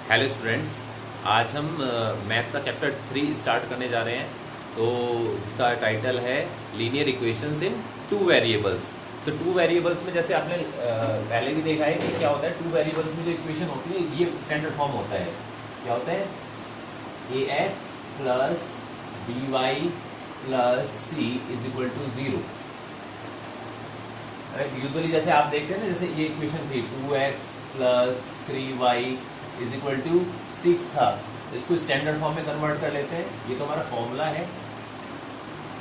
Hello students. आज हम maths का चैप्टर 3 स्टार्ट करने जा रहे हैं। तो जिसका टाइटल है लीनियर इक्वेशंस इन टू वेरिएबल्स। तो टू वेरिएबल्स में जैसे आपने पहले भी देखा है कि क्या होता है, टू वेरिएबल्स में जो इक्वेशन होती है ये स्टैंडर्ड फॉर्म होता है। क्या होता है? A x plus B y plus C is equal to 0। Usually जैसे आप देखते हैं ना, जैसे ये इक्वेशन थी 2x plus 3y is equal to 6 था, तो इसको स्टैंडर्ड फॉर्म में कन्वर्ट कर लेते हैं। ये तो हमारा फॉर्मूला है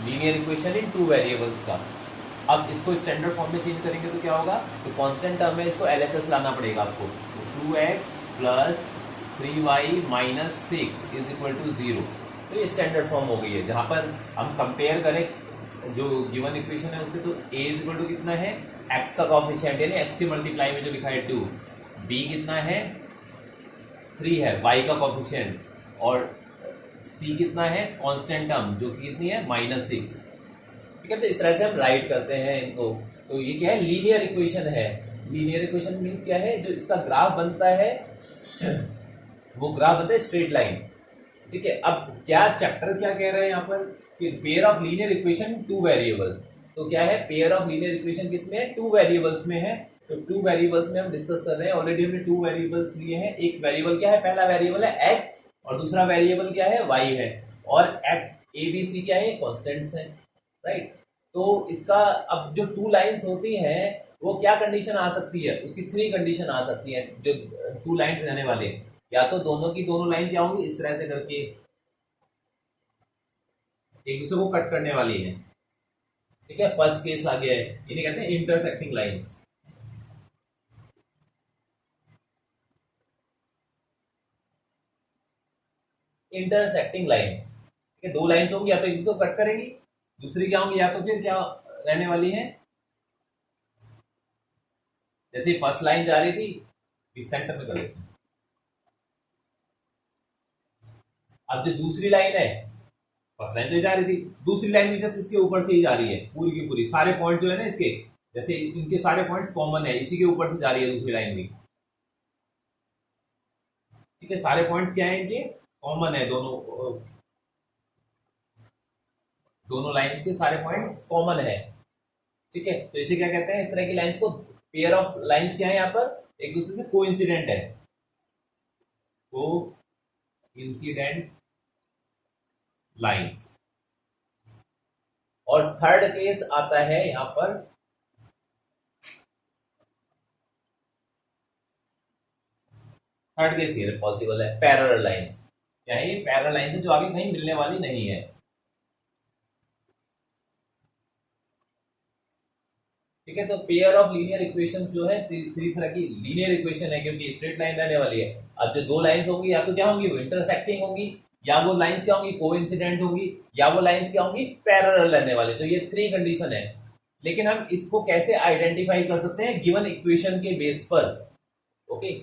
linear equation in two variables का। अब इसको स्टैंडर्ड फॉर्म में चेंज करेंगे तो क्या होगा? तो कांस्टेंट टर्म में इसको एलएचएस लाना पड़ेगा आपको। तो 2x plus 3y minus 6 is equal to 0। तो ये स्टैंडर्ड फॉर्म हो गई है। जहां पर हम कंपेयर करें जो गिवन इक्वेशन है उससे, तो a इज इक्वल टू कितना है? x का कॉफिशिएंट यानी x के मल्टीप्लाई में जो लिखा है 2, b कितना है? 3 है y का कॉफिशिएंट, और c कितना है? कांस्टेंट टर्म जो कि कितनी है? -6। ठीक है, तो इस तरह से हम राइट करते हैं इनको। तो ये क्या है? लीनियर इक्वेशन है। लीनियर इक्वेशन मीन्स क्या है? जो इसका ग्राफ बनता है वो ग्राफ बनता है स्ट्रेट लाइन। ठीक है, अब क्या चैप्टर क्या कह रहे हैं यहाँ पर कि pair of linear equation two variable. तो क्या है? पेयर ऑफ लीनियर इक्वेशन किसमें है? टू वेरिएबल्स में है। तो टू वेरिएबल्स में हम डिस्कस कर रहे हैं। ऑलरेडी हमने टू वेरिएबल्स लिए हैं। एक वेरिएबल क्या है? पहला वेरिएबल है x, और दूसरा वेरिएबल क्या है? y है। और ए बी सी क्या है? कॉन्स्टेंट्स है, राइट। तो इसका अब जो टू लाइंस होती हैं वो क्या कंडीशन आ सकती है? उसकी 3 कंडीशन आ सकती है। जो टू लाइंस रहने वाले, या तो दोनों की दोनों लाइन क्या होंगी? इस तरह से करके एक दूसरे को कट करने वाली है। ठीक है, फर्स्ट केस आ गया है, इन्हें कहते हैं इंटरसेक्टिंग लाइंस। इंटरसेक्टिंग लाइंस, ठीक है, दो लाइंस होंगी, या तो एक दूसरे को कट करेंगी, दूसरी क्या होंगी, या तो फिर क्या रहने वाली है? जैसे फर्स्ट लाइन जा रही थी, इस सेंटर में कर लेते हैं। अब जो दूसरी लाइन है, फर्स्ट लाइन तो जा रही थी, दूसरी लाइन भी जस्ट इसके ऊपर से ही जा रही है, पूरी की पूरी। सारे पॉइंट जो है ना इसके, जैसे इनके सारे पॉइंट्स कॉमन है, इसी के ऊपर से जा रही है दूसरी लाइन भी। ठीक है, सारे पॉइंट्स क्या है? इनके कॉमन है, दोनों दोनों लाइंस के सारे पॉइंट्स कॉमन है। ठीक है, तो इसे क्या कहते हैं? इस तरह की लाइंस को पेयर ऑफ लाइंस क्या है? यहाँ पर एक दूसरे से कोइंसिडेंट है, को इंसिडेंट लाइंस। और थर्ड केस आता है यहाँ पर, थर्ड केस ये पॉसिबल है, पैरेलल लाइंस। क्या है ये? पैरेलल लाइंस है जो आगे कहीं मिलने वाली नहीं है। ठीक है, तो पेयर ऑफ लीनियर इक्वेशंस जो है, थ्री तरह की लीनियर इक्वेशन है, क्योंकि स्ट्रेट लाइन रहने वाली है। अब जो दो लाइंस होंगी, या तो क्या होंगी? वो इंटरसेक्टिंग होंगी, या वो लाइंस क्या होंगी? कोइंसिडेंट होंगी, या वो लाइंस क्या होंगी? पैरेलल रहने वाली। तो ये 3 कंडीशन है। लेकिन हम इसको कैसे आइडेंटिफाई कर सकते हैं? गिवन इक्वेशन के बेस पर। ओके,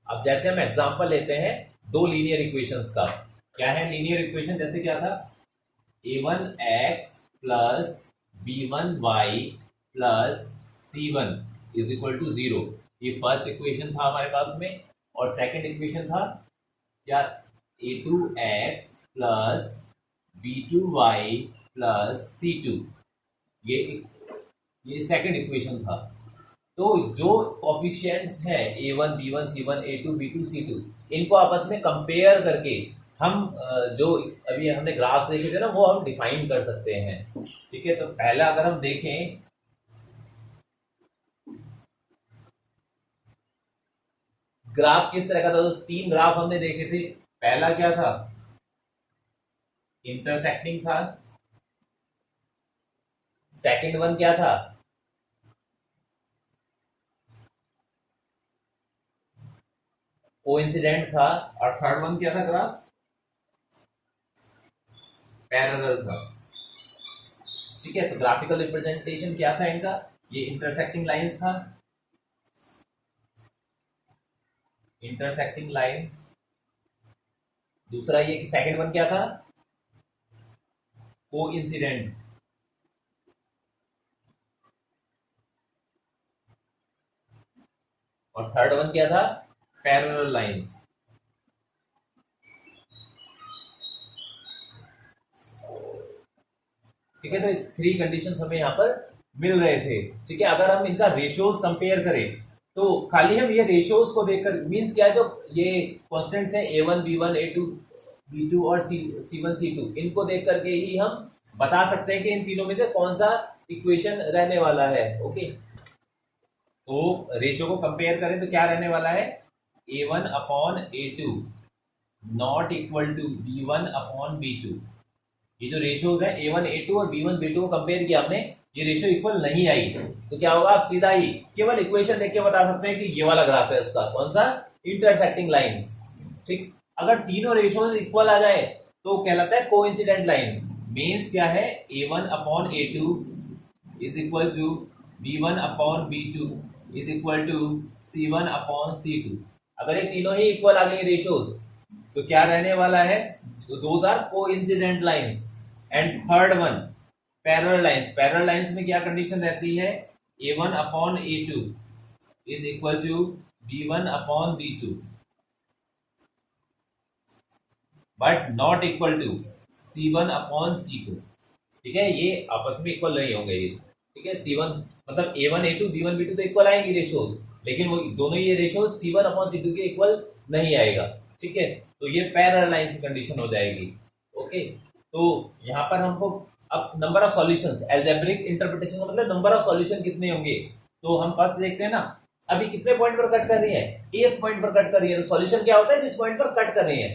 अब जैसे हम एग्जांपल लेते हैं दो लीनियर इक्वेशंस का। क्या है लीनियर इक्वेशन? जैसे क्या था? a1x plus b1y plus c1 is equal to 0। ये फर्स्ट इक्वेशन था हमारे पास में। और सेकंड इक्वेशन था क्या? a2x plus b2y plus c2। ये ये सेकंड इक्वेशन था। तो जो कॉफिशिएंट्स हैं a1 b1 c1 a2 b2 c2, इनको आपस में कंपेयर करके हम जो अभी हमने ग्राफ्स देखे थे ना, वो हम डिफाइन कर सकते हैं। ठीक है, तो पहला अगर हम देखें, ग्राफ किस तरह का था, तो 3 ग्राफ हमने देखे थे। पहला क्या था? इंटरसेक्टिंग था। सेकंड वन क्या था? कोइंसिडेंट था। और थर्ड वन क्या था ग्राफ? पैरेलल था। ठीक है, तो ग्राफिकल रिप्रेजेंटेशन क्या था इनका? ये इंटरसेक्टिंग लाइंस था, इंटरसेक्टिंग लाइंस। दूसरा ये कि सेकंड वन क्या था? को इंसिडेंट। और थर्ड वन क्या था? Parallel lines. ठीक है, तो 3 कंडीशंस हमें यहाँ पर मिल रहे थे। ठीक है, अगर हम इनका रेशियोज कंपेयर करें तो खाली हम ये रेशियोज को देखकर, मींस क्या है, जो ये कॉन्स्टेंट्स हैं A1 B1 A2 B2 और C1 C2, इनको देख करके ही हम बता सकते हैं कि इन तीनों में से कौन सा इक्वेशन रहने वाला है। ओके, तो रेशियो को कंपेयर करें तो क्या रहने वाला है, A1 upon A2 not equal to B1 upon B2। ये जो रेशियोज है A1 A2 और B1 B2 को कंपेयर किया हमने, ये रेशियो इक्वल नहीं आई, तो क्या होगा, आप सीधा ही केवल इक्वेशन देख के बता सकते हैं कि ये वाला ग्राफ है उसका, कौन सा, इंटरसेक्टिंग लाइंस। ठीक, अगर तीनों रेशियोज इक्वल आ जाए तो कहलाता है कोइंसिडेंट लाइंस। मींस क्या है, A1 upon A2 is equal to B1 upon B2 is equal to C1 upon C2। अगर ये तीनों ही इक्वल आ गई रेशियोज तो क्या रहने वाला है, those are coincident lines. And third one, parallel lines. Parallel lines में क्या कंडीशन रहती है, A1 upon A2 is equal to B1 upon B2 but not equal to C1 upon C2। ठीक है, ये आपस में इक्वल नहीं होंगे ये। ठीक है, C1 मतलब A1 A2 B1 B2 तो इक्वल आएंगे रेशियोज, लेकिन वो दोनों ये रेशियोज C1 अपॉन C2 के इक्वल नहीं आएगा। ठीक है, तो ये पैरेलल लाइंस की कंडीशन हो जाएगी। ओके, तो यहाँ पर हमको अब number of solutions, algebraic interpretation का मतलब नंबर ऑफ सॉल्यूशन कितने होंगे, तो हम फर्स्ट देखते हैं ना, अभी कितने पॉइंट पर कट कर रही है, एक पॉइंट पर कट कर रही है, तो सॉल्यूशन क्या होता है, जिस पॉइंट पर कट कर रही है।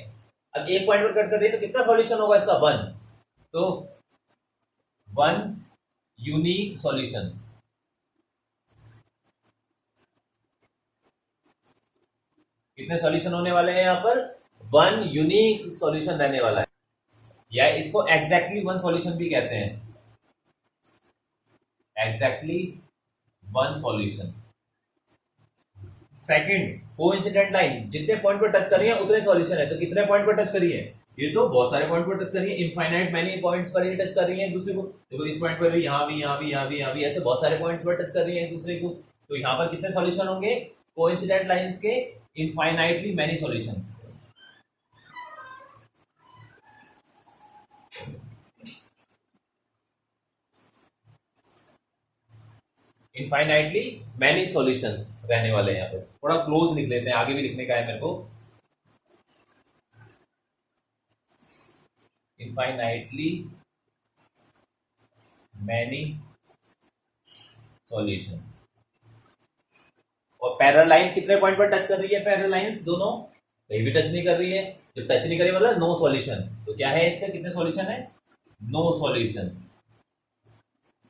अब एक पॉइंट पर कट कर रही है तो कितना सॉल्यूशन होगा इसका, 1, तो 1 यूनिक सॉल्यूशन। कितने सॉल्यूशन होने वाले हैं यहाँ पर, 1 यूनिक सॉल्यूशन रहने वाला है, या इसको एग्जैक्टली 1 सॉल्यूशन भी कहते हैं, exactly 1 solution. Second, coincident line, जितने पॉइंट पर टच कर रही है उतने सॉल्यूशन है, तो कितने पॉइंट पर टच कर रही है, ये तो बहुत सारे पॉइंट पर टच कर रही है, इनफाइनाइट मैनी पॉइंट्स पर ही टच कर रही है एक दूसरे को। देखो इस पॉइंट पर भी, यहाँ भी, यहाँ भी, यहाँ भी, यहाँ भी, ऐसे बहुत सारे पॉइंट्स पर टच कर रही है एक दूसरे को, तो यहाँ पर कितने सॉल्यूशन होंगे, कोइंसिडेंट लाइंस के infinitely many solution. Infinitely many solutions रहने वाले हैं। यहाँ पे थोड़ा क्लोज लिख लेते हैं, आगे भी लिखने का है मेरे को, इनफाइनाइटली मैनी सॉल्यूशंस। और पैरेलल लाइन कितने पॉइंट पर टच कर रही है, पैरेलल लाइंस दोनों कहीं भी टच नहीं कर रही है, जब टच नहीं कर रही मतलब नो सॉल्यूशन, तो क्या है इसका, कितने सॉल्यूशन है, नो सॉल्यूशन,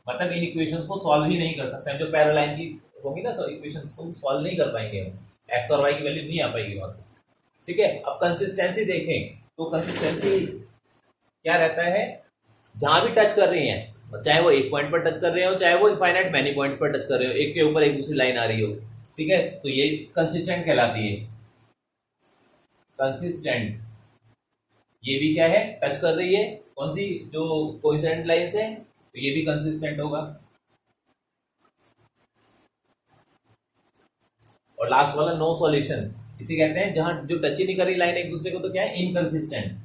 मतलब इन इक्वेशंस को सॉल्व ही नहीं कर सकते हैं, जो पैरेलल लाइन की होंगी ना, इक्वेशंस को सॉल्व नहीं कर पाएंगे हम, एक्स और वाई की वैल्यू नहीं आ पाएगी वहां। ठीक है, अब कंसिस्टेंसी देखें तो कंसिस्टेंसी क्या रहता है, जहां भी टच कर रही है, चाहे वो एक पॉइंट पर टच कर रहे हो, चाहे वो इनफाइनाइट मैनी पॉइंट्स पर टच कर रहे हो, एक के ऊपर एक दूसरी लाइन आ रही हो, ठीक है, तो ये कंसिस्टेंट कहलाती है, कंसिस्टेंट। ये भी क्या है, टच कर रही है, कौन सी, जो कोइंसिडेंट लाइंस है, तो ये भी कंसिस्टेंट होगा। और लास्ट वाला नो सॉल्यूशन, इसे कहते हैं जहां जो टच ही नहीं कर रही लाइन एक दूसरे को, तो क्या है, इनकंसिस्टेंट।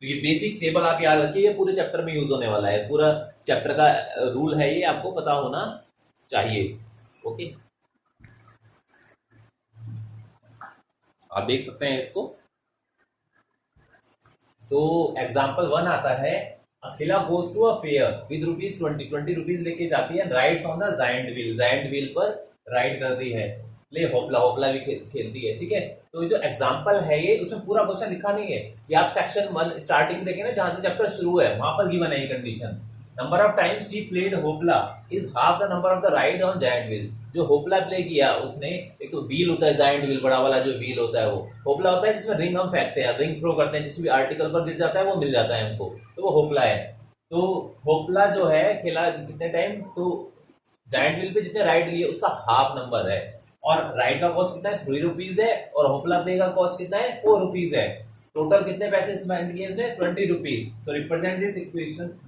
तो ये बेसिक टेबल आप याद रखिए, ये पूरे चैप्टर में यूज होने वाला है, पूरा चैप्टर का रूल है ये, आपको पता होना चाहिए। ओके, आप देख सकते हैं इसको। तो एग्जाम्पल 1 आता है, Akhila goes to a fair with ₹20 rupees लेके जाती है, rides on the giant wheel, giant wheel पर राइड करती है, ले होपला, होपला भी खेलती है। ठीक है, तो जो एग्जाम्पल है ये, उसमें पूरा क्वेश्चन लिखा नहीं है, ये आप सेक्शन 1 स्टार्टिंग देखें ना, जहां से चैप्टर शुरू है वहां पर गिवन है ये condition. Number of times she played hoopla is half the number of the ride on giant wheel. जो होपला प्ले किया उसने, एक तो व्हील होता है जायंट व्हील, बड़ा वाला जो व्हील होता है वो होपला होता है, जिसमें रिंग हम फेंकते हैं, रिंग थ्रो करते हैं, जिस भी आर्टिकल पर गिर जाता है वो मिल जाता है हमको, तो वो होपला है। तो होपला जो है खेला कितने टाइम, तो जायंट व्हील पे जितने राइड लिए उसका हाफ नंबर है, और राइड का कॉस्ट कितना है, ₹3 है, और होपला प्ले का कॉस्ट कितना है, ₹4 है। टोटल कितने पैसे स्पेंड किए उसने, ₹20। तो represent this equation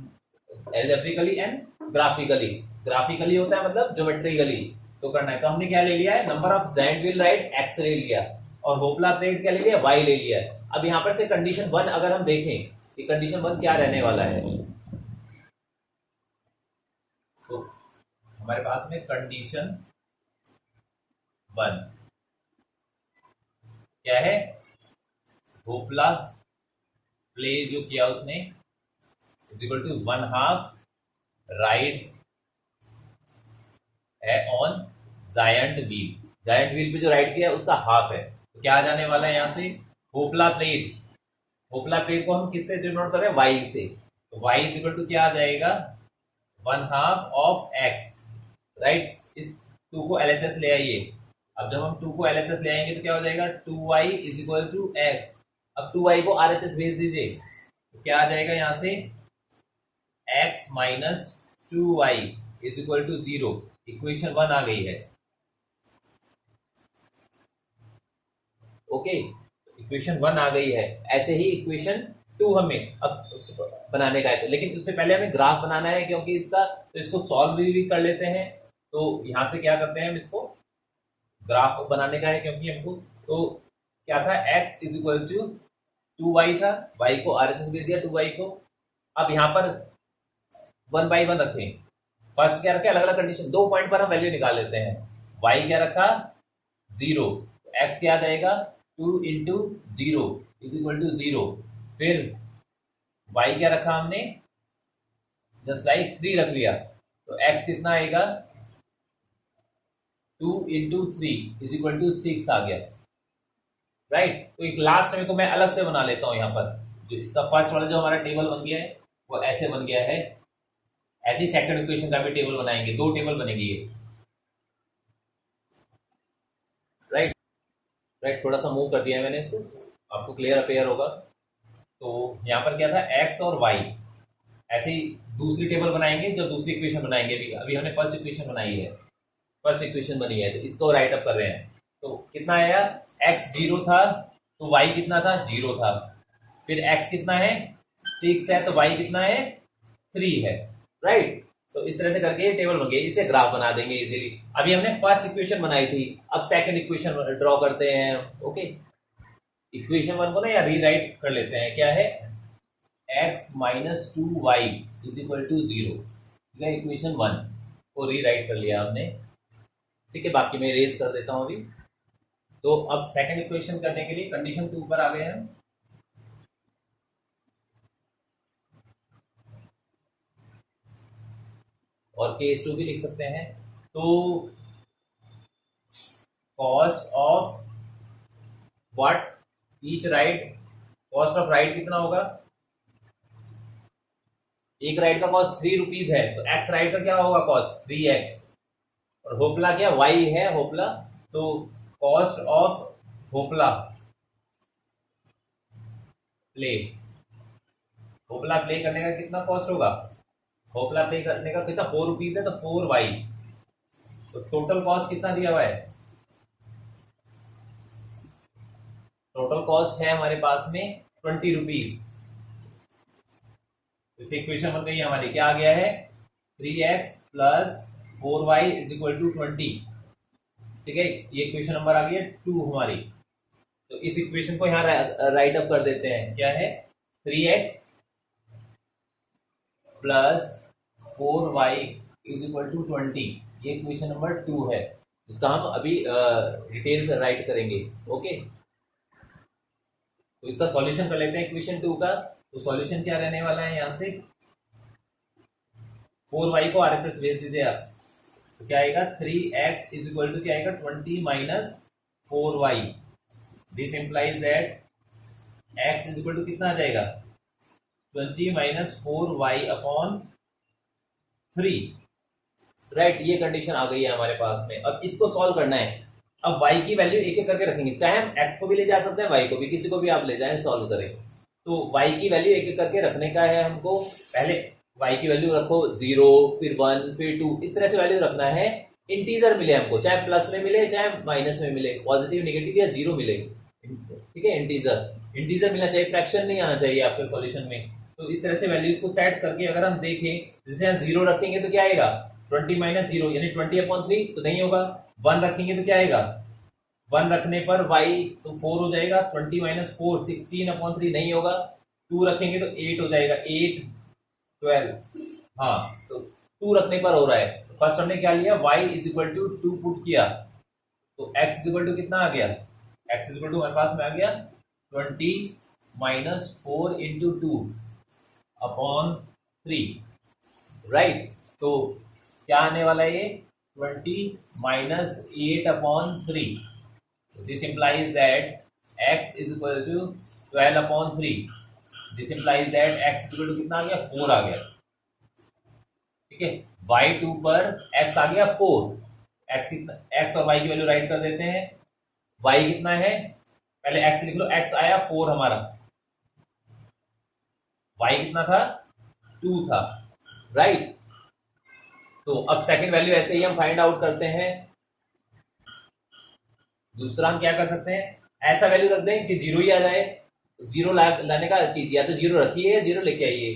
algebraically and graphically. Graphically होता है मतलब ज्योमेट्रिकली, तो करना है, तो हमने क्या ले लिया है, number of giant wheel ride x ले लिया, और होपला प्लेट क्या ले लिया, y ले लिया। अब यहाँ पर से कंडीशन 1 अगर हम देखें कि कंडीशन 1 क्या रहने वाला है, तो हमारे पास में कंडीशन 1 क्या है, होपला प्ले जो किया उसने इज इक्वल टू 1/2 राइड है on giant wheel. Giant wheel पे जो राइड किया है उसका हाफ है, तो क्या आ जाने वाला है यहाँ से, होपला प्लेट। होपला प्लेट को हम किससे डिनोट कर रहे हैं, वाई से, तो वाई इज इक्वल टू क्या आ जाएगा, 1/2 ऑफ एक्स, राइट। इस 2 को एलएचएस ले आइए। अब जब हम 2 को एलएचएस ले आएंगे तो क्या हो जाएगा, 2y is equal to x. अब 2y को आरएचएस भेज दीजिए, तो क्या आ जाएगा यहाँ से, x minus 2y is equal to 0। Equation 1 आ गई है। ओके, इक्वेशन 1 आ गई है। ऐसे ही इक्वेशन 2 हमें अब बनाने का है, लेकिन उससे पहले हमें ग्राफ बनाना है क्योंकि इसका, तो इसको सॉल्व भी कर लेते हैं। तो यहां से क्या करते हैं, हम इसको ग्राफ बनाने का है क्योंकि हमको, तो क्या था, x is equal to 2y था, y को आरएचएस भेज दिया 2y को। अब यहाँ पर 1/1 रखें, फर्स्ट क्या रखे, अलग अलग कंडीशन, 2 पॉइंट पर हम वैल्यू निकाल लेते हैं। y क्या रखा, 0, x क्या आ जाएगा, 2 इंटू 0 इज इक्वल टू 0। फिर y क्या रखा हमने, जस्ट लाइक 3 रख लिया, तो x कितना आएगा, 2 इंटू 3 इज इक्वल टू 6 आ गया, राइट। तो एक लास्ट में को मैं अलग से बना लेता हूं। यहाँ पर जो इसका फर्स्ट वाला जो हमारा टेबल बन गया है वो ऐसे बन गया है। ऐसे ही सेकंड इक्वेशन का भी टेबल बनाएंगे, 2 टेबल बनेगी ये, राइट। राइट, थोड़ा सा मूव कर दिया है मैंने इसको, आपको क्लियर अपेयर होगा। तो यहाँ पर क्या था, x और y। ऐसे ही दूसरी टेबल बनाएंगे, जब दूसरी इक्वेशन बनाएंगे। अभी हमने फर्स्ट इक्वेशन बनाई है, फर्स्ट इक्वेशन बनी है, तो इसको राइट अप कर रहे हैं। तो कितना आया, x 0 था तो y कितना था, 0 था। फिर x कितना है, 6 है, तो y कितना है, 3 है, राइट। तो इस तरह से करके ये टेबल बन गई, इसे ग्राफ बना देंगे इजीली। अभी हमने फर्स्ट इक्वेशन बनाई थी, अब सेकंड इक्वेशन ड्रॉ करते हैं। ओके, इक्वेशन 1 को ना या रीराइट कर लेते हैं, क्या है, x minus 2y is equal to 0। Equation 1 को रीराइट कर लिया हमने, ठीक है। बाकी मैं रेज कर देता हूं अभी। तो अब सेकंड इक्वेशन करने के लिए कंडीशन 2 पर आ गए हैं। और केस 2 भी लिख सकते हैं। तो cost of what, each ride, cost of ride कितना होगा, एक राइड का कॉस्ट 3 रुपीज है, तो एक्स राइड का क्या होगा कॉस्ट, 3x। और होपला क्या, y है होपला, तो कॉस्ट ऑफ होपला प्ले, होपला प्ले करने का कितना कॉस्ट होगा, होपला प्ले करने का कितना, 4 रुपीज है, तो 4y। तो टोटल कॉस्ट कितना दिया हुआ है, टोटल कॉस्ट है हमारे पास में 20 रुपीज। इस इक्वेशन बन गई हमारी, क्या आ गया है, 3x plus 4y is equal to 20, ठीक है। ये इक्वेशन नंबर आ गई है 2 हमारी। तो इस इक्वेशन को यहाँ राइट अप कर देते हैं, क्या है, 3x plus 4y is equal to 20। ये इक्वेशन नंबर 2 है, जिसका हम अभी डिटेल से राइट करेंगे। ओके, तो इसका सॉल्यूशन कर लेते हैं इक्वेशन 2 का। तो सॉल्यूशन क्या रहने वाला है, यहां से 4y को आरएचएस भेज दीजिए आप, तो क्या आएगा, 3x इज इक्वल टू क्या आएगा, 20 minus 4y। This implies that x is equal to कितना आ जाएगा, 20 माइनस 4y अपॉन 3, राइट। ये कंडीशन आ गई है हमारे पास में। अब इसको सॉल्व करना है। अब y की वैल्यू एक एक करके रखेंगे, चाहे हम x को भी ले जा सकते हैं, y को भी, किसी को भी आप ले जाएं, सॉल्व करें। तो y की वैल्यू एक एक करके रखने का है हमको। पहले y की वैल्यू रखो 0, फिर 1, फिर 2, इस तरह से वैल्यू रखना है। इंटीजर मिले हमको, चाहे प्लस में मिले चाहे माइनस में मिले, पॉजिटिव नेगेटिव या 0 मिले, ठीक है। इंटीजर मिलना चाहिए, फ्रैक्शन नहीं आना चाहिए आपके सॉल्यूशन में। तो इस तरह से वैल्यूज को सेट करके अगर हम देखें, जैसे यहाँ 0 रखेंगे तो क्या आएगा, 20 माइनस 0 यानी 20 अपॉन 3, तो नहीं होगा। 1 रखेंगे तो क्या आएगा, 1 रखने पर y तो 4 हो जाएगा, 20 माइनस 4 16/3 नहीं होगा, 2 रखेंगे तो 8 हो जाएगा, 8 12, हाँ तो 2 रखने पर हो रहा है। तो फर्स्ट हमने क्या लिया, y is equal to 2 put किया, तो x इज इक्वल टू कितना आ गया, x इज इक्वल टू हमारे पास में आ गया 20 माइनस 4 इंटू 2/3, राइट। तो क्या आने वाला है ये 20 minus 8/3, this implies that x is equal to 12/3, this implies that x is equal to कितना आ गया, 4 आ गया, ठीक है। y2 पर x आ गया 4, x कितना, x और y की वैल्यू राइट कर देते हैं, y कितना है, पहले x लिख लो, x आया 4 हमारा, y कितना था 2 था, राइट। तो अब सेकंड वैल्यू ऐसे ही हम फाइंड आउट करते हैं। दूसरा हम क्या कर सकते हैं, ऐसा वैल्यू रख दें कि 0 ही आ जाए, 0 लाने का कीजिए, या तो 0 रखिए या 0 लेके आइए।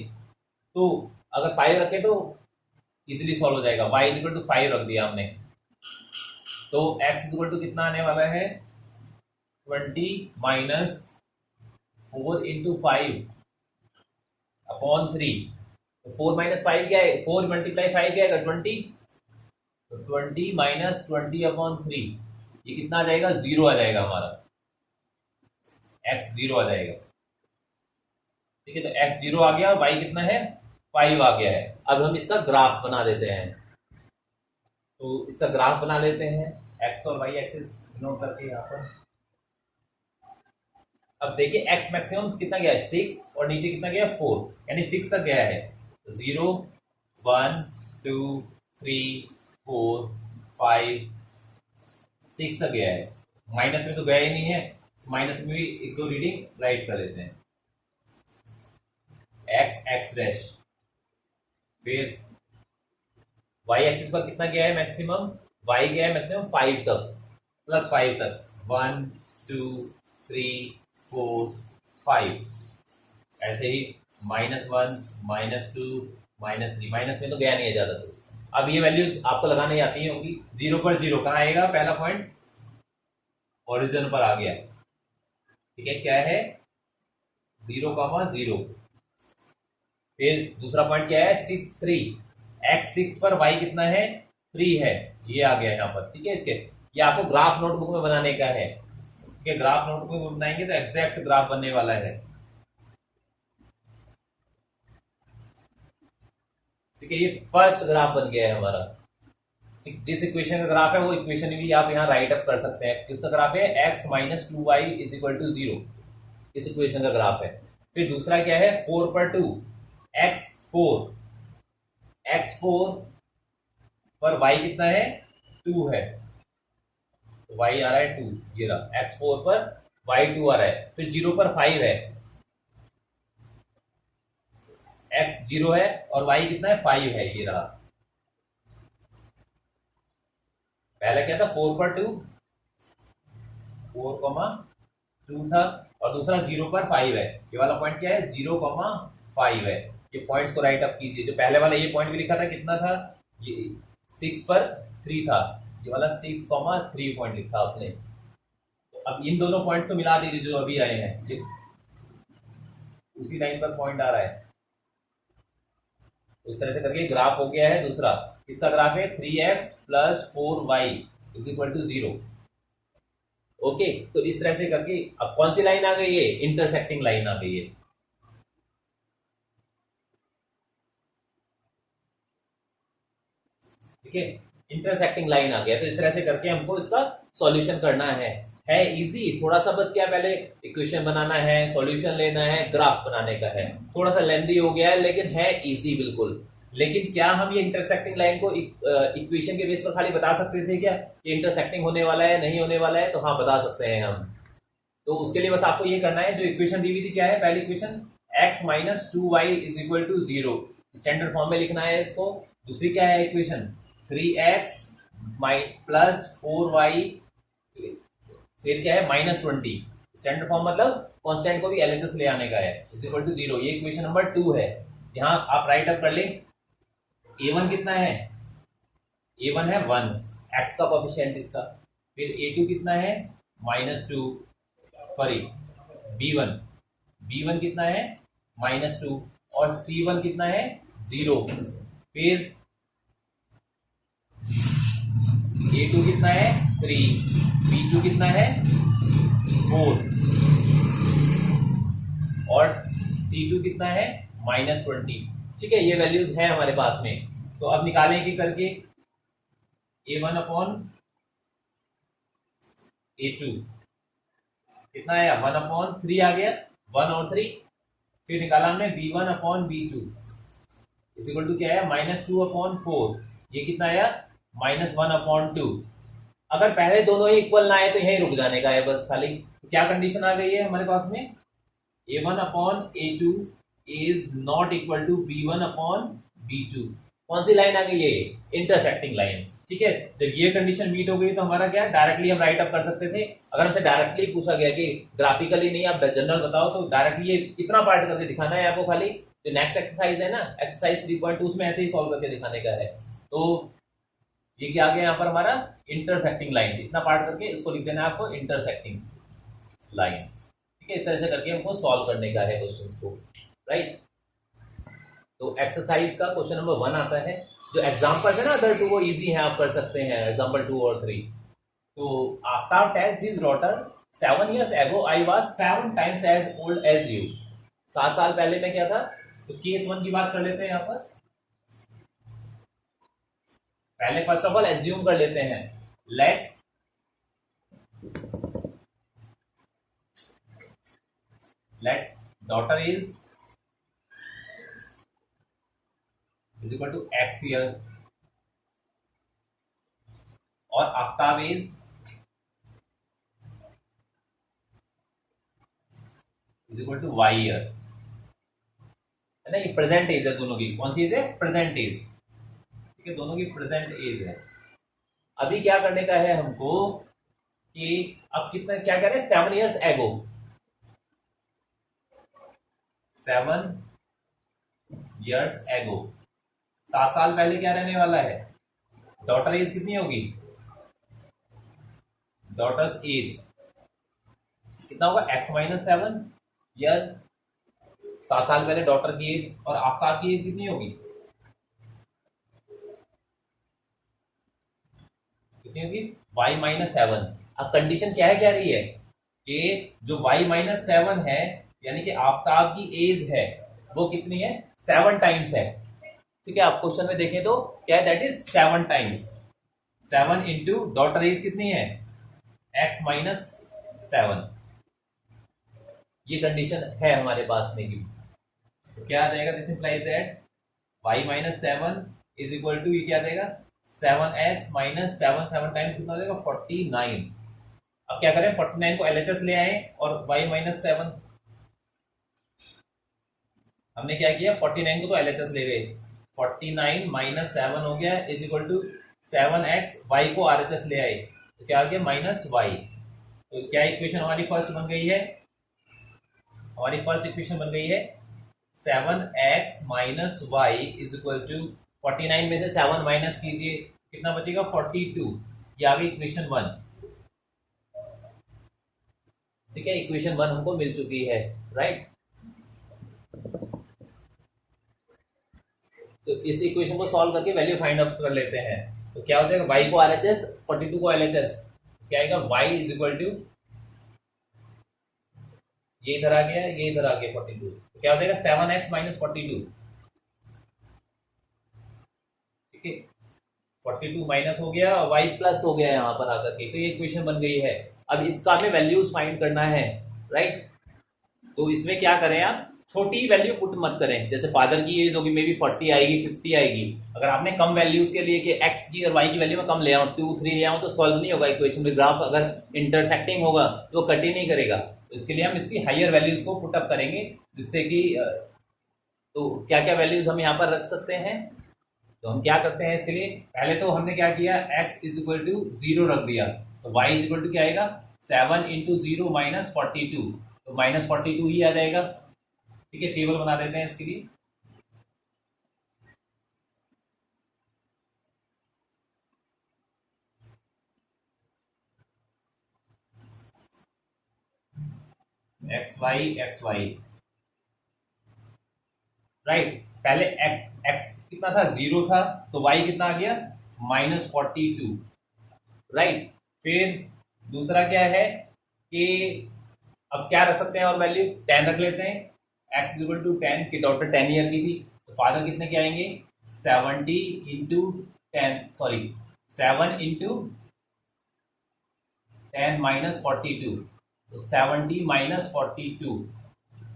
तो अगर 5 रखें तो इजीली सॉल्व हो जाएगा, y इज इक्वल टू 5 रख दिया हमने, तो x इज इक्वल टू कितना आने वाला है 20 माइनस 4 इंटू 5/3, तो 4 माइनस 5 क्या है, 4 मल्टीप्लाई 5 क्या है 20, तो 20 माइनस 20/3, ये कितना आ जाएगा, 0 आ जाएगा हमारा, x 0 आ जाएगा, ठीक है। तो x 0 आ गया, y कितना है 5 आ गया है। अब हम इसका ग्राफ बना देते हैं, तो इसका ग्राफ बना लेते हैं, x और y एक्सिस नोट करके यहाँ पर। अब देखिए x मैक्सिमम कितना गया है 6, और नीचे कितना गया 4, यानी 6 तक गया है, 0 1 2 3 4 5 6 तक गया है, माइनस में तो गया ही नहीं है, माइनस में भी एक दो रीडिंग राइट कर देते हैं, x डैश, फिर y एक्सिस पर कितना गया है मैक्सिमम, y गया है मैक्सिमम 5 तक, प्लस 5 तक, 1 2 3 4 5, ऐसे ही -1 -2 -3, माइनस में तो गया नहीं है ज्यादा। तो अब ये वैल्यूज आपको लगाने आती होंगी, 0 पर 0 कहाँ आएगा, पहला पॉइंट ओरिजिन पर आ गया, ठीक है, क्या है 0,0। फिर दूसरा पॉइंट क्या है 6 3, x 6 पर y कितना है 3 है, ये आ गया यहाँ पर, ठीक है। इसके ये आपको ग्राफ नोटबुक में बनाने का है, ठीक है, ग्राफ नोटबुक में बनाएंगे तो एग्जैक्ट ग्राफ बनने वाला है, ठीक है। ये फर्स्ट ग्राफ बन गया है हमारा, जिस इक्वेशन का ग्राफ है वो इक्वेशन भी आप यहाँ राइट अप कर सकते हैं। किसका ग्राफ है, x minus 2y is equal to 0, इस इक्वेशन का ग्राफ है। फिर दूसरा क्या है 4 पर 2, x4 पर y कितना है 2 है, तो y आ रहा है 2, ये रहा x4 पर y 2 आ रहा है। फिर 0 पर 5 है, x 0 है और y कितना है 5 है, ये रहा। पहला क्या था 4 पर 2, 4,2 था, और दूसरा 0 पर 5 है, ये वाला पॉइंट क्या है 0,5 है। ये पॉइंट्स को राइट अप कीजिए, जो पहले वाला ये पॉइंट भी लिखा था कितना था, ये 6 पर 3 था, ये वाला 6,3 पॉइंट लिखा आपने। तो अब इन दोनों पॉइंट्स को मिला दीजिए जो अभी आए हैं, ये उसी लाइन पर पॉइंट आ रहा है, इस तरह से करके ग्राफ हो गया है। दूसरा इसका ग्राफ है 3x plus 4y is equal to 0, okay. तो इस तरह से करके अब कौन सी लाइन आ गई है, इंटरसेक्टिंग लाइन आ गई है, ठीक है, इंटरसेक्टिंग लाइन आ गया। तो इस तरह से करके हमको इसका सॉल्यूशन करना है इजी, थोड़ा सा बस क्या पहले इक्वेशन बनाना है, सॉल्यूशन लेना है, ग्राफ बनाने का है, थोड़ा सा लेंदी हो गया है लेकिन है इजी बिल्कुल। लेकिन क्या हम ये इंटरसेक्टिंग लाइन को इक्वेशन के बेस पर खाली बता सकते थे क्या, ये इंटरसेक्टिंग होने वाला है नहीं होने वाला है, तो हाँ बता सकते हैं हम। तो उसके लिए बस आपको ये करना है, जो इक्वेशन दी हुई थी क्या है, पहली equation x minus 2y is equal to 0, standard form में लिखना है इसको। दूसरी क्या है इक्वेशन 3x प्लस 4y, फिर क्या है -20, स्टैंडर्ड फॉर्म मतलब कांस्टेंट को भी एलएचएस ले आने का है, इज इक्वल टू 0, ये इक्वेशन नंबर 2 है। यहाँ आप राइट अप कर लें, a1 कितना है, a1 है 1, x का कोएफिशिएंट इसका, फिर a2 कितना है -2, सॉरी B1 कितना है -2, और C1 कितना है 0। फिर A2 कितना है 3, B2 कितना है 4, और C2 कितना है -20। ठीक है, ये वैल्यूज है हमारे पास में। तो अब निकालें कि करके A1 अपॉन A2 कितना आया 1/3 आ गया, 1 और 3। फिर निकाला हमने B1 upon B2 is equal to क्या आया -2/4। ये कितना आया -1/2। अगर पहले दोनों ही इक्वल ना आए तो यही रुक जाने का है बस खाली। तो क्या कंडीशन आ गई है हमारे पास में, A1 upon A2 is not equal to B1 upon B2। कौन सी लाइन आ गई है, इंटरसेक्टिंग लाइंस। ठीक है, जब ये कंडीशन मीट हो गई तो हमारा क्या डायरेक्टली हम राइट अप कर सकते थे। अगर हमसे डायरेक्टली पूछा गया कि ग्राफिकली नहीं आप जनरल बताओ, तो डायरेक्टली ये इतना पार्ट करके दिखाना है आपको। खाली जो नेक्स्ट एक्सरसाइज है ना, एक्सरसाइज 3.2, उसमें ऐसे ही सॉल्व करके दिखाने का है। तो ये क्या आ गया यहाँ पर हमारा इंटरसेक्टिंग लाइन, इतना पार्ट करके इसको लिख देना है आपको इंटरसेक्टिंग लाइन। ठीक है, इस तरह से करके हमको सॉल्व करने का है क्वेश्चंस को, राइट। तो एक्सरसाइज का क्वेश्चन नंबर 1 आता है। जो एग्जांपल्स है ना अदर 2 वो इजी है, आप कर सकते हैं एग्जांपल 2 और 3। तो after tales his daughter 7 years ago I was 7 times as old as you। 7 साल पहले मैं क्या था। तो केस 1 की बात कर लेते हैं यहाँ पर। पहले फर्स्ट ऑफ ऑल एज्यूम कर लेते हैं, let daughter is equal to x year, और Aftab is equal to y year, है ना। ये प्रेजेंट एज है दोनों की। कौन सी एज है, प्रेजेंट एज। ठीक है, दोनों की प्रेजेंट एज है। अभी क्या करने का है हमको कि अब कितना क्या कह रहे हैं 7 years एगो, 7 years एगो, 7 साल पहले क्या रहने वाला है, डॉटर एज कितनी होगी, डॉटर्स एज कितना होगा x-7 ईयर। 7 साल पहले डॉटर की एज, और आफ्ताब की एज कितनी होगी, कितनी होगी y-7। अब कंडीशन क्या है, क्या रही है कि जो y-7 है, यानी कि आफ्ताब की एज है वो कितनी है 7 टाइम्स है। ठीक है, आप क्वेश्चन में देखें तो क्या है, that is 7 times. 7 into daughter age कितनी है x-7। ये कंडीशन है हमारे पास में की। तो क्या आ जाएगा, this implies that y-7 is equal to, ये क्या आ जाएगा 7x-7, 7 टाइम्स कितना हो जाएगा 49। अब क्या करें, 49 को LHS ले आए, और y-7 हमने क्या किया 49 को तो LHS ले गए, 49 - 7 हो गया is equal to 7x, y को RHS ले आए तो क्या आ गया -y। तो क्या इक्वेशन हमारी फर्स्ट बन गई है, हमारी फर्स्ट इक्वेशन बन गई है 7x - y is equal to 49 में से 7 माइनस कीजिए, कितना बचेगा 42। ये आ गई इक्वेशन 1। ठीक है, इक्वेशन 1 हमको मिल चुकी है, राइट। तो इस इक्वेशन को सॉल्व करके वैल्यू फाइंड आउट कर लेते हैं। तो क्या हो जाएगा, y को RHS, 42 को LHS, क्या आएगा y इज इक्वल टू, ये इधर आ गया, ये इधर आ गया 42, तो क्या हो जाएगा 7x - 42। ठीक है, 42 माइनस हो गया और y प्लस हो गया यहाँ पर आकर के, तो ये इक्वेशन बन गई है। अब इसका हमें वैल्यूज फाइंड करना है, राइट। तो इसमें क्या करें, आप छोटी वैल्यू पुट मत करें। जैसे फादर की एज होगी मे बी 40 आएगी, 50 आएगी। अगर आपने कम वैल्यूज के लिए कि x की और y की वैल्यू में कम ले आऊं, 2 3 ले आऊं, तो सॉल्व नहीं होगा इक्वेशन में। ग्राफ अगर इंटरसेक्टिंग होगा तो वो कट ही नहीं करेगा। तो इसके लिए हम इसकी हायर वैल्यूज को पुट अप करेंगे, जिससे कि तो क्या क्या वैल्यूज हम यहाँ पर रख सकते हैं। तो हम क्या करते हैं इसके लिए, पहले तो हमने क्या किया x इज इक्वल टू 0 रख दिया, तो y इज इक्वल टू क्या आएगा 7 इंटू 0 -42, तो -42 ही आ जाएगा। ठीक है, टेबल बना देते हैं इसके लिए। X y right. पहले एक्स कितना था, 0 था, तो वाई कितना आ गया, -42 राइट। फिर दूसरा क्या है कि अब क्या रख सकते हैं और वैल्यू 10 रख लेते हैं। एक्स इक्वल टू 10 की डॉटर 10 ईयर की थी, तो फादर कितने के आएंगे, 70 इंटू 10 सॉरी 7 इंटू 10 माइनस 42, तो 70 माइनस 42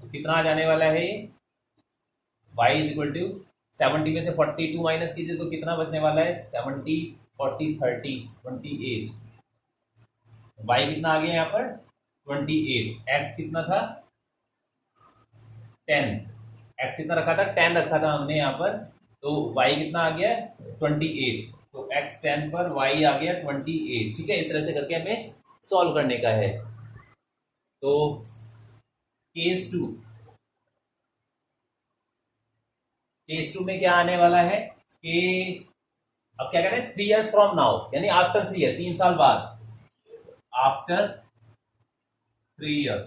तो कितना आ जाने वाला है, y इज इक्वल टू 70 में से 42 माइनस कीजिए तो कितना बचने वाला है, 70 40 30 28, y कितना आ गया यहाँ पर 28, x कितना था 10, x कितना रखा था 10 रखा था हमने यहाँ पर, तो y कितना आ गया 28, तो x 10 पर y आ गया 28। ठीक है, इस तरह से करके हमें सॉल्व करने का है। तो केस टू, केस टू में क्या आने वाला है कि अब क्या कह रहे हैं, 3 years फ्रॉम नाउ, यानी आफ्टर 3 year, 3 साल बाद, आफ्टर 3 year,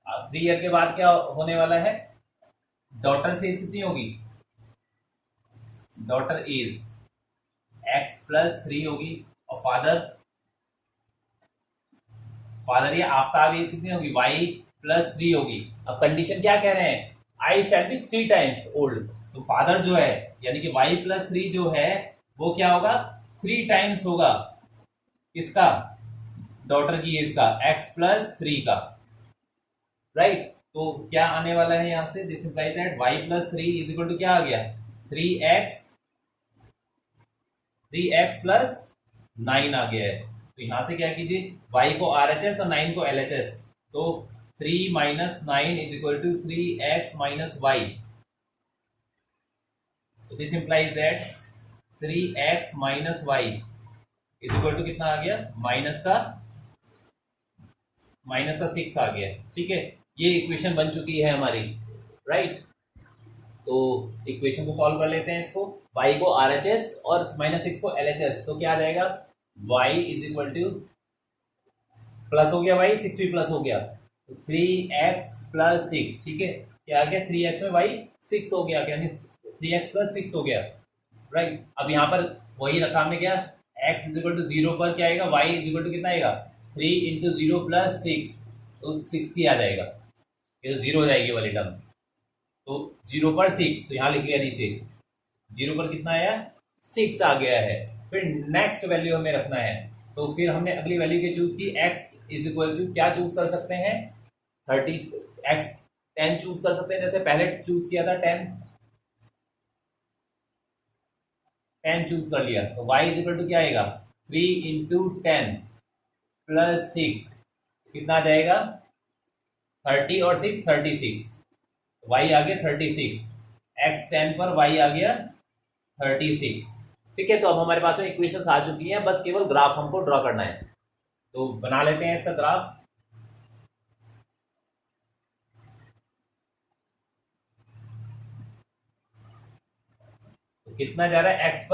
3 year के बाद क्या होने वाला है, डॉटर से एज कितनी होगी, डॉटर एज x+3 होगी, और फादर, फादर या आफ्ताब एज कितनी होगी, y+3 होगी। अब कंडीशन क्या कह रहे हैं, आई शैल बी 3 times ओल्ड, तो फादर जो है यानी कि y+3 जो है वो क्या होगा, 3 times होगा किसका, डॉटर की एज का, x+3 का राइट। तो क्या आने वाला है यहां से, this implies that y+3 is equal to क्या आ गया, 3x+9 आ गया है। तो यहां से क्या कीजिए, y को RHS और 9 को LHS, तो 3 minus 9 is equal to 3x minus y, तो this implies that 3x minus y is equal to कितना आ गया, माइनस का 6 आ गया। ठीक है, ये इक्वेशन बन चुकी है हमारी राइट। तो इक्वेशन को सॉल्व कर लेते हैं, इसको y को RHS और -6 को LHS, तो क्या आ जाएगा, y is equal two plus हो गया, y 6 भी प्लस हो गया, तो 3x+6, ठीक है, क्या आ गया, 3x में y 6 हो गया, यानी 3x+6 हो गया राइट। अब यहाँ पर वही रखा हमने, क्या x इज इक्वल टू 0 पर क्या आएगा, y इज इक्वल टू कितना आएगा, 3 इंटू 0 + 6, तो 6 ही आ जाएगा, ये तो 0 हो जाएगी वाली टर्म, तो 0 पर 6, तो यहाँ लिख लिया नीचे, 0 पर कितना आया, 6 आ गया है। फिर नेक्स्ट वैल्यू हमें रखना है, तो फिर हमने अगली वैल्यू के चूज की, x इज इक्वल टू क्या चूज कर सकते हैं, 30, x 10 चूज कर सकते हैं, जैसे पहले चूज किया था 10 चूज कर लिया, तो y इज इक्वल टू क्या आएगा, 3 इंटू 10 + 6 कितना आ जाएगा, 30 और 6 36, y आ गया 36, x 10 पर y आ गया 36। ठीक है, तो अब हमारे पास में इक्वेशंस आ चुकी हैं, बस केवल ग्राफ हमको ड्रॉ करना है, तो बना लेते हैं इसका ग्राफ। तो कितना जा रहा है x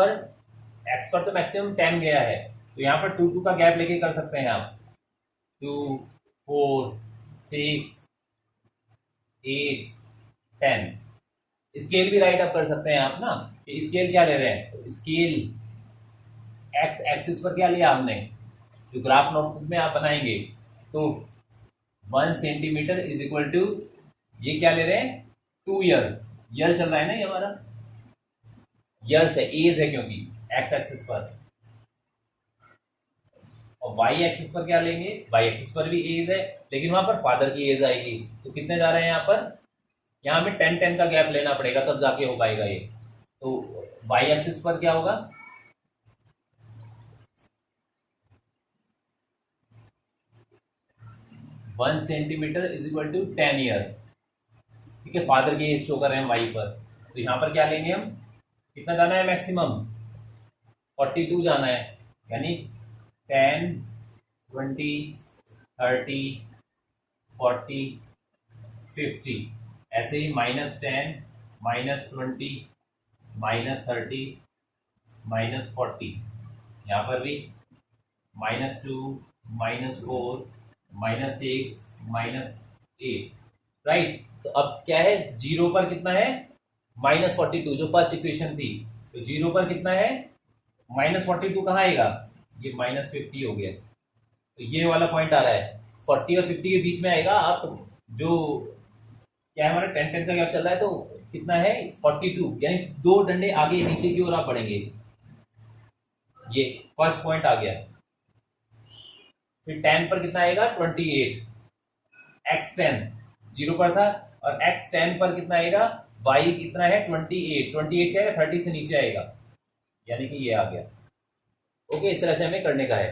पर तो मैक्सिमम 10 गया है, तो यहाँ पर 2 का गैप लेके कर सकते हैं आप, 2 4 6 8 10, स्केल भी राइट अप कर सकते हैं आप ना, कि स्केल क्या ले रहे हैं, स्केल एक्स एक्सिस पर क्या लिया हमने, जो ग्राफ नोटबुक में आप बनाएंगे, तो 1 सेंटीमीटर इज इक्वल टू, ये क्या ले रहे हैं, 2 ईयर, ईयर चल रहा है ना ये हमारा, ईयर्स है, एज है क्योंकि एक्स एक्सिस पर, और वाई एक्सिस पर क्या लेंगे, वाई एक्सिस पर भी एज है, लेकिन वहां पर फादर की एज आएगी, तो कितने जा रहे हैं यहाँ पर, यहाँ हमें 10 का गैप लेना पड़ेगा तब जाके हो पाएगा ये। तो वाई एक्सिस पर क्या होगा, 1 centimetre is equal to 10 year. ठीक है, फादर की एज शो कर रहे हैं वाई पर, तो यहाँ पर क्या लेंगे हम, कितना जाना है मैक्सिमम, 42 जाना है, यानी 10 20 30 40 50, ऐसे ही -10 -20 -30 -40, यहाँ पर भी -2 -4 -6 -8, राइट। तो अब क्या है, 0 पर कितना है, -42, जो फर्स्ट इक्वेशन थी। तो 0 पर कितना है, -42 कहाँ आएगा, ये -50 हो गया। तो ये वाला पॉइंट आ रहा है 40 और 50 के बीच में आएगा। आप जो क्या है, हमारा 10 का गैप चल रहा है, तो कितना है 42, यानी 2 डंडे आगे नीचे की ओर आप बढ़ेंगे। ये फर्स्ट पॉइंट आ गया। फिर 10 पर कितना आएगा 28, x10 0 पर था, और x10 पर कितना आएगा, y कितना है 28, 28 क्या है 30 से नीचे आएगा, यानी कि ये आ गया। ओके, इस तरह से हमें करने का है।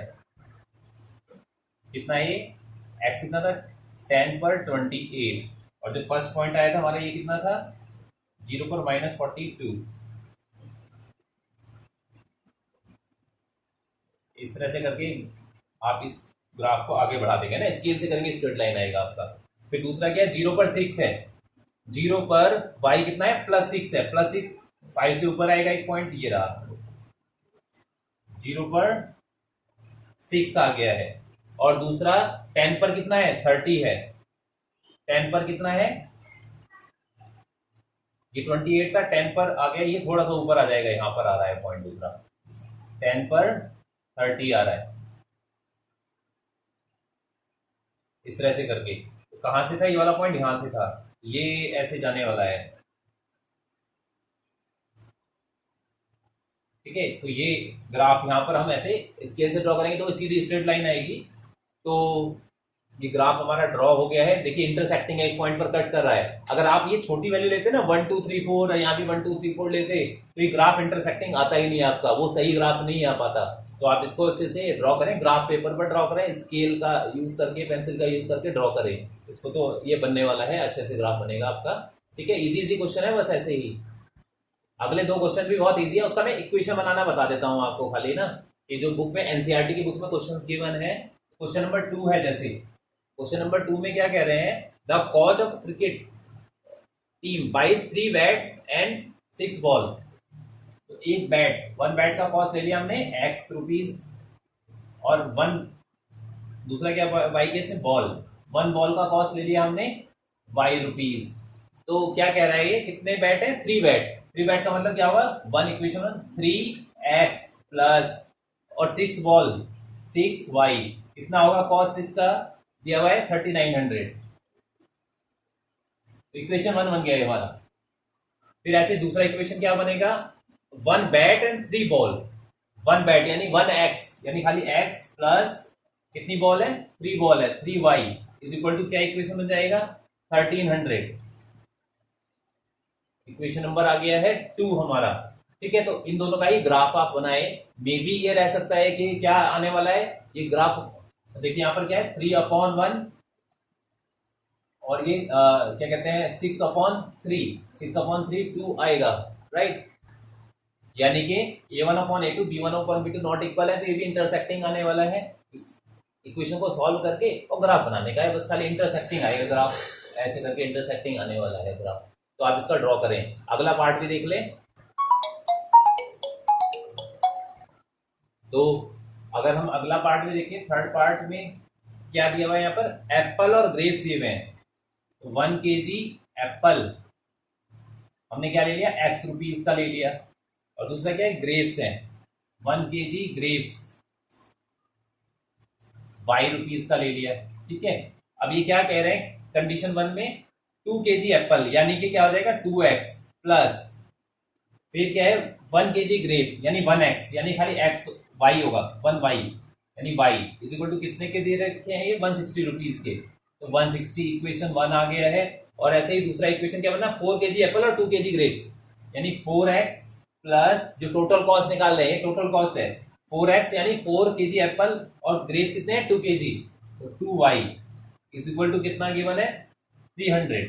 कितना ये x कितना था 10 पर 28, और जो फर्स्ट पॉइंट आया था हमारा ये कितना था 0 पर -42। इस तरह से करके आप इस ग्राफ को आगे बढ़ा देंगे ना, स्केल से करेंगे स्ट्रेट लाइन आएगा आपका। फिर दूसरा क्या है, 0 पर 6 है, 0 पर y कितना है +6 है, +6 5 से ऊपर आएगा एक पॉइंट, ये रहा 0 पर 6 आ गया है। और दूसरा 10 पर कितना है 30 है, 10 पर कितना है, ये 28 था, 10 पर आ गया, ये थोड़ा सा ऊपर आ जाएगा, यहां पर आ रहा है पॉइंट दूसरा, 10 पर 30 आ रहा है। इस तरह से करके तो कहां से था ये वाला पॉइंट, यहां से था, ये ऐसे जाने वाला है। ठीक है, तो ये ग्राफ यहां पर हम ऐसे स्केल से ड्रॉ करेंगे तो सीधी स्ट्रेट लाइन आएगी। तो ये ग्राफ हमारा ड्रॉ हो गया है। देखिए इंटरसेक्टिंग एक पॉइंट पर कट कर रहा है। अगर आप ये छोटी वैल्यू लेते ना 1 2 3 4, यहाँ भी 1 2 3 4 लेते, तो ये ग्राफ इंटरसेक्टिंग आता ही नहीं आपका, वो सही ग्राफ नहीं आ पाता। तो आप इसको अच्छे से ड्रॉ करें, ग्राफ पेपर पर ड्रॉ करें, स्केल का यूज करके, पेंसिल का यूज करके ड्रॉ करें इसको, तो ये बनने वाला है, अच्छे से ग्राफ बनेगा आपका। ठीक है, इजी क्वेश्चन है, बस ऐसे ही। अगले 2 क्वेश्चन भी बहुत इजी है, उसका मैं इक्वेशन बनाना बता देता हूँ आपको खाली ना। ये जो बुक में एनसीईआरटी की बुक में क्वेश्चन गिवन है, क्वेश्चन नंबर 2 है। जैसे क्वेश्चन नंबर 2 में क्या कह रहे हैं, the coach of cricket team buys 3 bat and 6 ball. तो एक बैट, 1 बैट का कॉस्ट ले लिया हमने x रुपीज, और 1 दूसरा क्या y कैसे बॉल, 1 बॉल का कॉस्ट ले लिया हमने y रुपीज। तो क्या कह रहा है ये, कितने बैट है 3 बैट, 3 बैट का मतलब क्या होगा 1 इक्वेशन 3x प्लस और 6 बॉल 6y, कितना होगा कॉस्ट इसका दिया हुआ है 3900। इक्वेशन 1 बन गया है हमारा। फिर ऐसे दूसरा इक्वेशन क्या बनेगा, 1 बैट एंड 3 बॉल, 1 बैट यानी 1x, यानी खाली x प्लस कितनी बॉल है 3 बॉल है 3y इज इक्वल टू क्या इक्वेशन बन जाएगा 1300। इक्वेशन नंबर आ गया है 2 हमारा। ठीक है, तो इन दोनों का ही ग्राफ आप बनाए। मे बी ये रह सकता है कि क्या आने वाला है ये ग्राफ, देखिए यहां पर क्या है 3/1, और ये क्या कहते हैं 6/3, 6/3 2 आएगा, राइट। यानी कि a1/a2 b1/b2 नॉट इक्वल है, तो ये भी इंटरसेक्टिंग आने वाला है। इस इक्वेशन को सॉल्व करके और ग्राफ बनाने का है, बस खाली इंटरसेक्टिंग आएगा ग्राफ, ऐसे करके इंटरसेक्टिंग आने वाला है ग्राफ। तो आप इसका ड्रॉ करें। अगला पार्ट भी देख लें। तो अगर हम अगला पार्ट में देखें, थर्ड पार्ट में क्या दिया हुआ है, यहाँ पर एप्पल और ग्रेप्स दिए हुए हैं। तो 1 kg एप्पल हमने क्या ले लिया x रुपीज का ले लिया, और दूसरा क्या है ग्रेप्स है 1 kg ग्रेप्स y रुपीज का ले लिया। ठीक है, अब ये क्या कह रहे हैं कंडीशन 1 में 2 kg एप्पल, यानी कि क्या हो जाएगा 2x प्लस फिर क्या है 1 kg ग्रेप यानी 1x, यानी खाली x y होगा 1y, यानी y इज इक्वल टू कितने के दे रखे हैं ये 160 रुपीज के। तो 160 इक्वेशन 1 आ गया है। और ऐसे ही दूसरा इक्वेशन क्या बना 4 kg एप्पल और 2 kg ग्रेप्स, यानी 4x प्लस जो टोटल कॉस्ट निकाल रहे हैं, टोटल कॉस्ट है 4x, यानी 4 kg एप्पल और ग्रेप्स कितने हैं 2 kg, तो 2y इज इक्वल टू कितना गिवन है 300।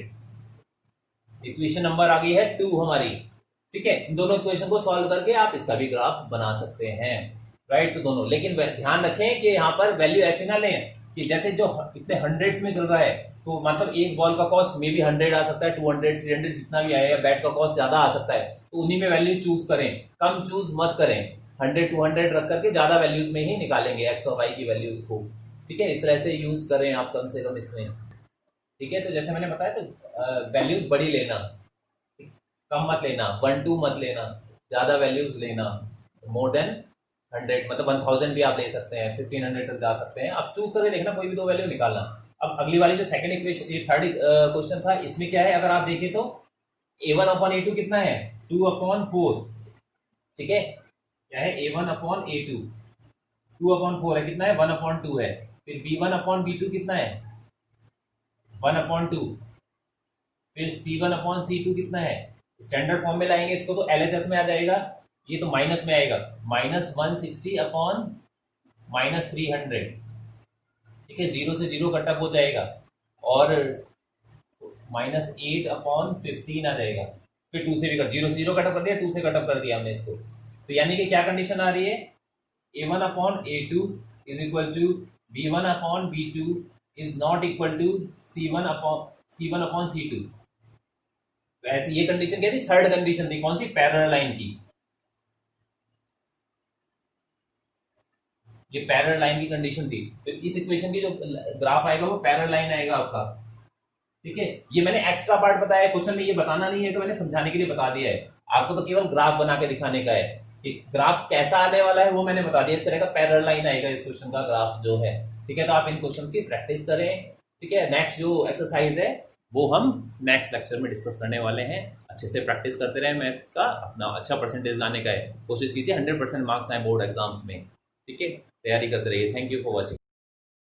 इक्वेशन नंबर आ गई है 2 हमारी। ठीक है, इन दोनों इक्वेशन को सॉल्व करके आप इसका भी ग्राफ बना सकते हैं, राइट। तो दोनों, लेकिन ध्यान रखें कि यहाँ पर वैल्यू ऐसे ना लें कि जैसे जो इतने हंड्रेड्स में चल रहा है, तो मतलब एक बॉल का कॉस्ट मे बी 100 आ सकता है, 200 300 जितना भी आएगा, बैट का कॉस्ट ज्यादा आ सकता है, तो उन्हीं में वैल्यू चूज करें, कम चूज मत करें। 100 200 रख करके ज्यादा वैल्यूज में ही निकालेंगे एक्स और वाई की वैल्यूज को। ठीक है, इस तरह से यूज करें आप कम से कम इसमें। ठीक है, तो जैसे मैंने बताया तो वैल्यूज बड़ी लेना, कम मत लेना, 1 2 मत लेना, ज्यादा वैल्यूज लेना, मोर देन 100 मतलब 1000 भी आप ले सकते हैं, 1500 तक जा सकते हैं, आप चूज करके देखना, कोई भी दो वैल्यू निकालना। अब अगली वाली जो सेकंड इक्वेशन, ये थर्ड क्वेश्चन था, इसमें क्या है, अगर आप देखें तो a1/a2 कितना है, 2/4। ठीक है, क्या है, a1/a2 2/4 है, कितना है, 1/2 है। फिर b1/b2 कितना है, 1/2। फिर c1/c2 कितना है, स्टैंडर्ड फॉर्म में लाएंगे इसको तो LHS में आ जाएगा, ये तो माइनस में आएगा, -160/-300। ठीक है, 0 से 0 कटअप हो जाएगा, और -8/15 आ जाएगा। फिर 2 से भी कट, 0 से 0 कटअप कर दिया, 2 से कटअप कर दिया हमने इसको। तो यानी कि क्या कंडीशन आ रही है, a1/a2 is equal to b1/b2 is not equal to c1/c2। तो ऐसी ये कंडीशन क्या थी, थर्ड कंडीशन थी, कौन सी, पैरेलल लाइन की। ये पैरेलल लाइन की कंडीशन थी, तो इस इक्वेशन की जो ग्राफ आएगा वो पैरेलल लाइन आएगा आपका। ठीक है, ये मैंने एक्स्ट्रा पार्ट बताया है, क्वेश्चन में ये बताना नहीं है, तो मैंने समझाने के लिए बता दिया है। आपको तो केवल ग्राफ बना के दिखाने का है कि ग्राफ कैसा आने वाला है, वो मैंने बता दिया। इस तरह का पैरेलल लाइन आएगा इस क्वेश्चन का ग्राफ जो है। ठीक है, तो आप इन क्वेश्चन की प्रैक्टिस करें। ठीक है, नेक्स्ट जो एक्सरसाइज है वो हम नेक्स्ट लेक्चर में डिस्कस करने वाले हैं। अच्छे से प्रैक्टिस करते रहे, मैथ्स का अपना अच्छा परसेंटेज लाने का है, कोशिश कीजिए 100% मार्क्स आए बोर्ड एग्जाम्स में। ठीक है, तैयारी करते रहिए। Thank you for watching.